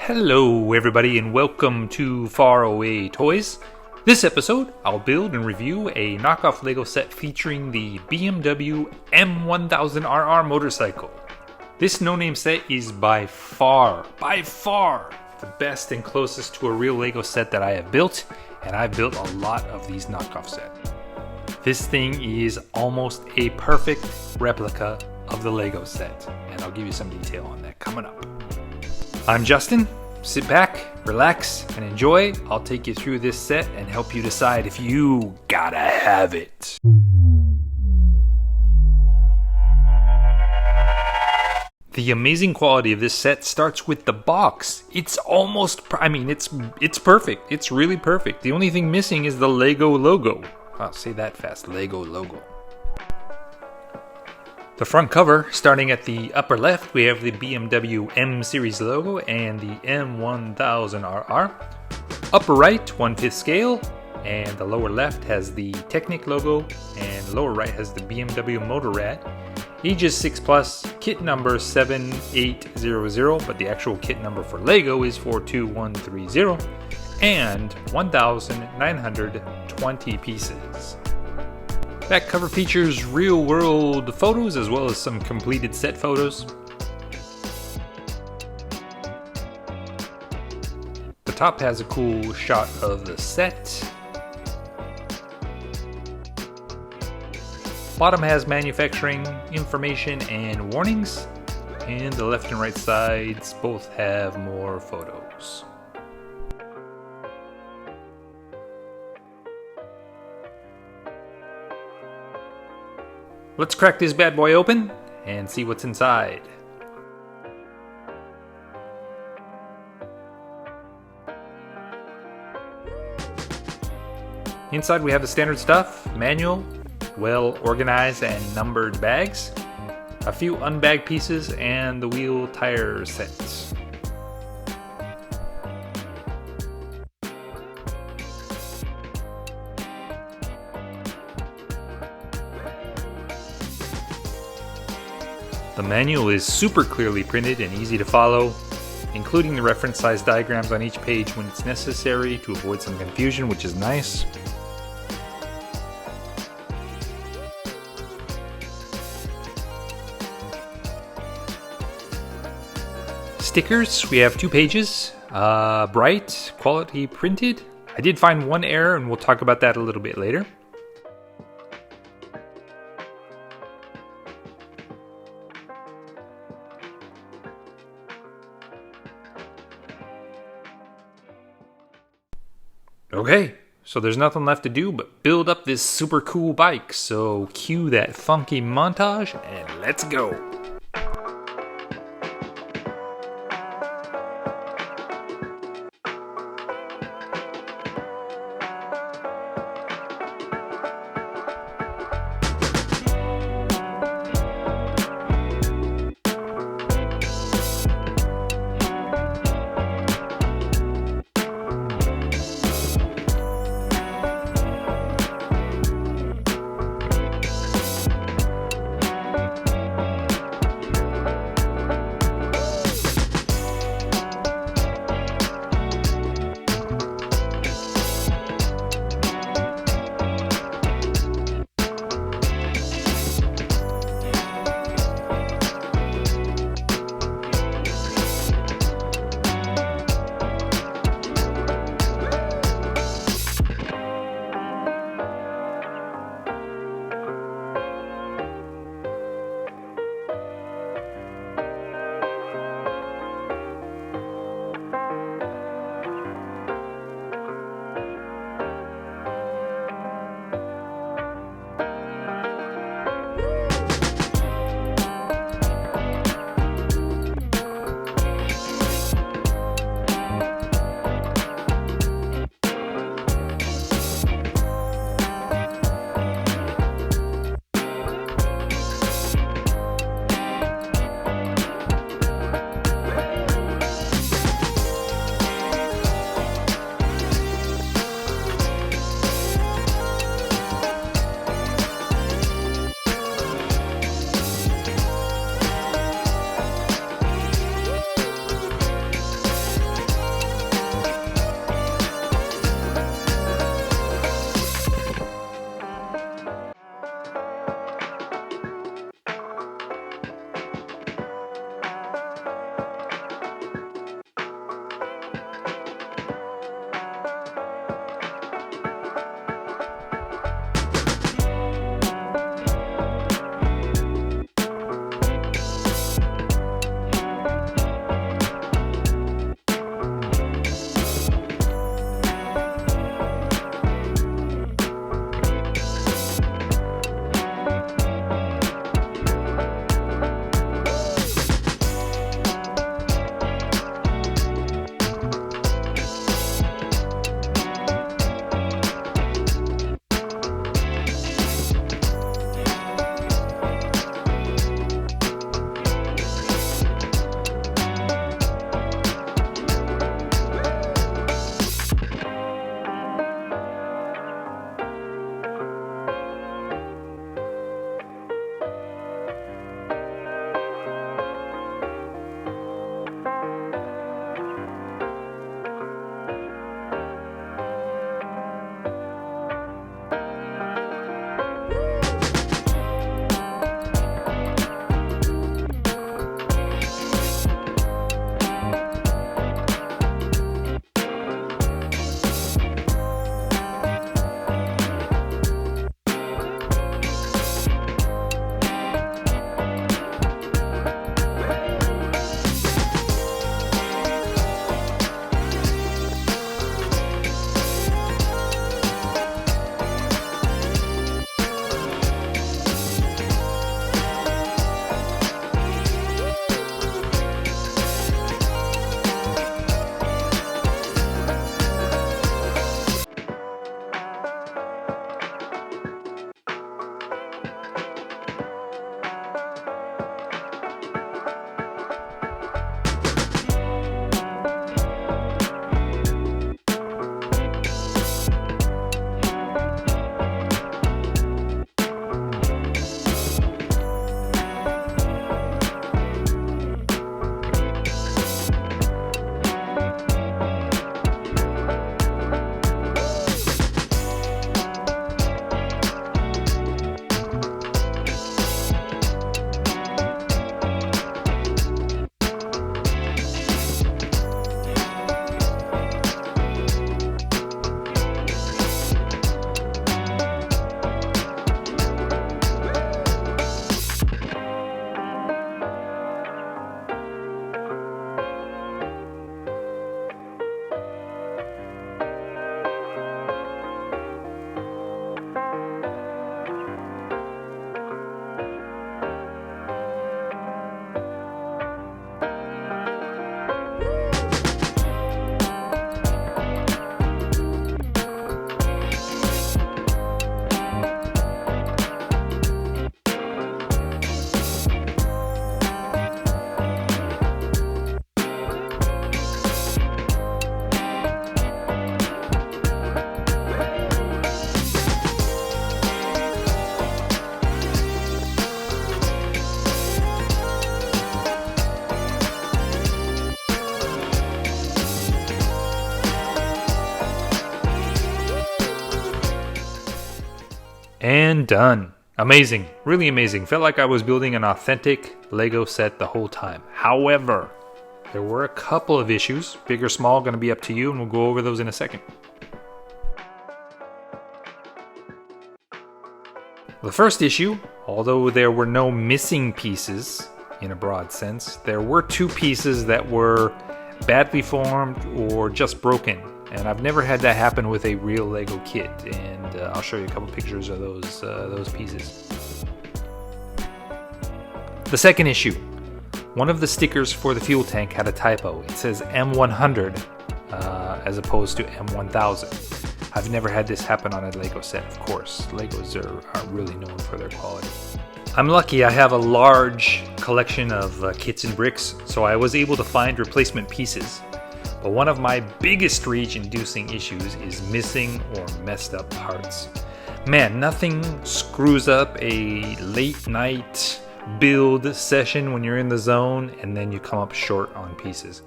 Hello everybody and welcome to Faraway Toys. This episode, I'll build and review a knockoff LEGO set featuring the BMW M1000RR motorcycle. This no-name set is by far, the best and closest to a real LEGO set that I have built, and I've built a lot of these knockoff sets. This thing is almost a perfect replica of the LEGO set, and I'll give you some detail on that coming up. I'm Justin. Sit back, relax, and enjoy. I'll take you through this set and help you decide if you gotta have it. The amazing quality of this set starts with the box. It's it's perfect. It's really perfect. The only thing missing is the LEGO logo. I'll say that fast, LEGO logo. The front cover, starting at the upper left, we have the BMW M Series logo and the M1000RR. Upper right, 1/5 scale, and the lower left has the Technic logo, and lower right has the BMW Motorrad. Ages 6+, kit number 7800, but the actual kit number for LEGO is 42130, and 1,920 pieces. Back cover features real-world photos as well as some completed set photos. The top has a cool shot of the set. Bottom has manufacturing information and warnings, and the left and right sides both have more photos. Let's crack this bad boy open and see what's inside. Inside we have the standard stuff, manual, well organized and numbered bags, a few unbagged pieces, and the wheel tire sets. The manual is super clearly printed and easy to follow, including the reference size diagrams on each page when it's necessary to avoid some confusion, which is nice. Stickers, we have 2 pages, bright, quality printed. I did find one error and we'll talk about that a little bit later. Okay, so there's nothing left to do but build up this super cool bike, so cue that funky montage and let's go! And done. Amazing. Really amazing. Felt like I was building an authentic Lego set the whole time. However, there were a couple of issues. Big or small, going to be up to you, and we'll go over those in a second. The first issue, although there were no missing pieces in a broad sense, there were two pieces that were badly formed or just broken. And I've never had that happen with a real Lego kit, and I'll show you a couple pictures of those pieces. The second issue, one of the stickers for the fuel tank had a typo. It says M100 as opposed to M1000. I've never had this happen on a Lego set, of course. Legos are really known for their quality. I'm lucky I have a large collection of kits and bricks, so I was able to find replacement pieces. But one of my biggest rage-inducing issues is missing or messed up parts. Man, nothing screws up a late night build session when you're in the zone and then you come up short on pieces.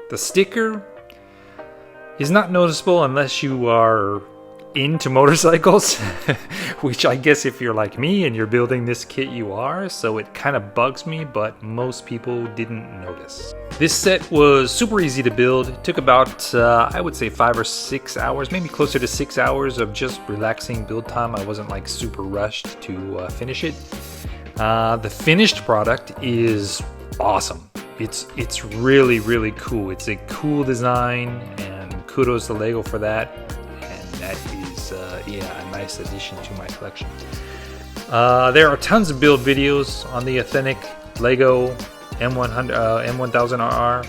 The sticker is not noticeable unless you are into motorcycles, which I guess if you're like me and you're building this kit you are, so it kind of bugs me, but most people didn't notice. This set was super easy to build. It took about, I would say 5 or 6 hours, maybe closer to 6 hours of just relaxing build time. I wasn't like super rushed to finish it. The finished product is awesome. It's really, really cool. It's a cool design, and kudos to Lego for that. And that is, a nice addition to my collection. There are tons of build videos on the authentic Lego M1000RR,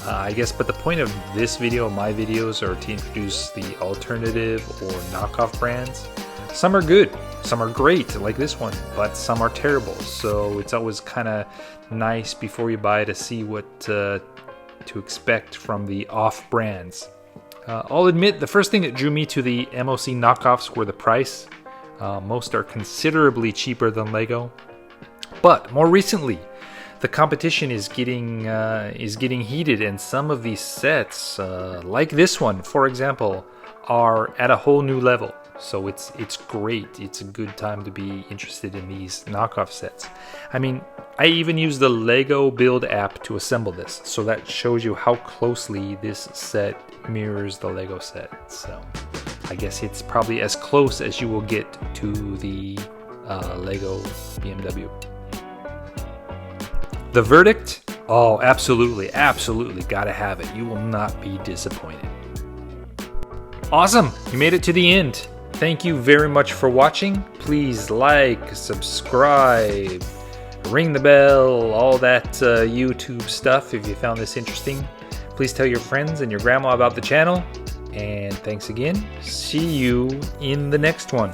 I guess, but the point of this video, my videos, are to introduce the alternative or knockoff brands. Some are good, some are great, like this one, but some are terrible. So it's always kind of nice before you buy to see what to expect from the off brands. I'll admit, the first thing that drew me to the MOC knockoffs were the price. Most are considerably cheaper than Lego, but more recently, the competition is getting heated, and some of these sets, like this one, for example, are at a whole new level. So it's great. It's a good time to be interested in these knockoff sets. I mean, I even used the Lego Build app to assemble this, so that shows you how closely this set mirrors the Lego set. So I guess it's probably as close as you will get to the Lego BMW. The verdict? Oh, absolutely, gotta have it. You will not be disappointed. Awesome, you made it to the end. Thank you very much for watching. Please like, subscribe, ring the bell, all that YouTube stuff if you found this interesting. Please tell your friends and your grandma about the channel. And thanks again. See you in the next one.